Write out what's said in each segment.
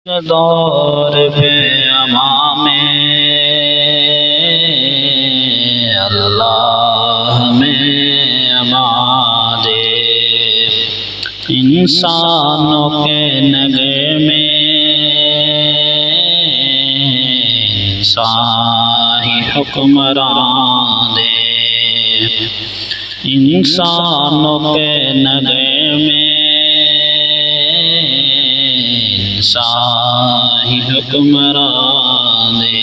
دور پہ امام اللہ ہمیں امان دے، انسانوں کے نگے میں انسان ہی حکمران دے، انسانوں کے نگے میں انسان ہی حکمران دے۔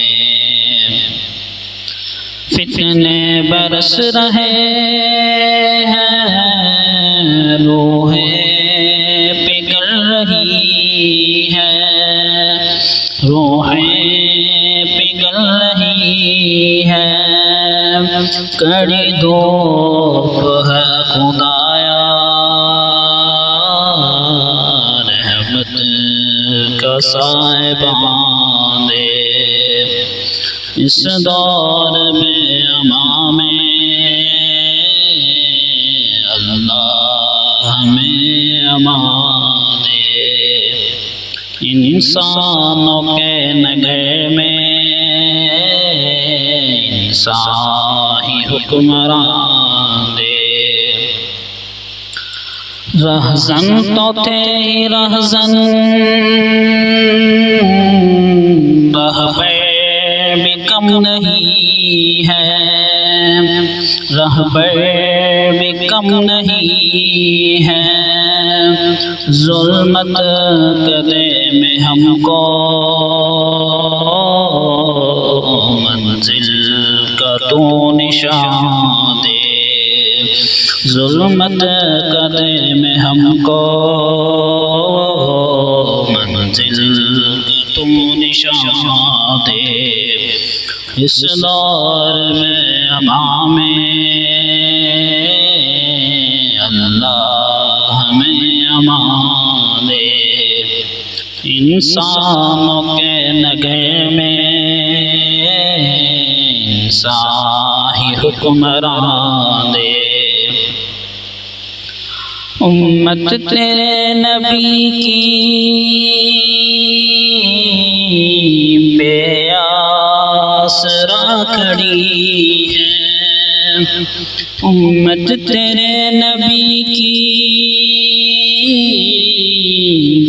فتنے برس رہے ہیں، روحیں پگھل رہی ہیں، روحیں پگھل رہی ہیں، کڑی دھوپ ہے خدایا، رحمت کا سائبان دے، اس دور میں امام اللہ ہمیں امان دے، انسانوں کے نگے میں انسان ہی حکمران دے۔ رہزن تو تھے ہی رہزن، رہبر بھی کم نہیں ہے، رہبر بھی کم نہیں ہے، ظلمت قدے میں ہم کو منزل کا تو نشان دے، ظلمت قدے میں ہم کو منزل کا تو نشان دے، اس دور میں امام اللہ ہمیں امان دے، انسانوں کے نگے میں انسان ہی حکمران دے۔ امت تیرے نبی کی بے آسرا کھڑی ہے، امت تیرے نبی کی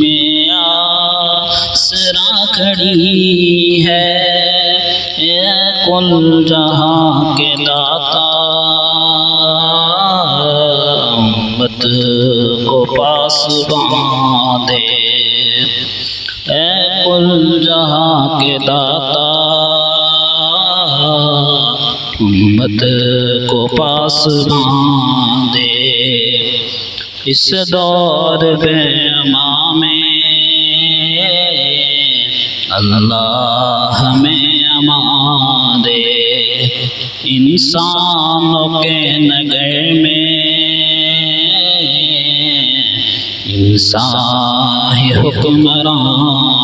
بے آسرا کھڑی ہے، اے کل جہاں کے داتا، امت کو پاسباں دے، اے کل جہاں کے داتا، امت کو پاسباں دے، اس دور میں امام اللہ ہمیں امان دے، انسانوں کے نگے میں انسان ہی حکمران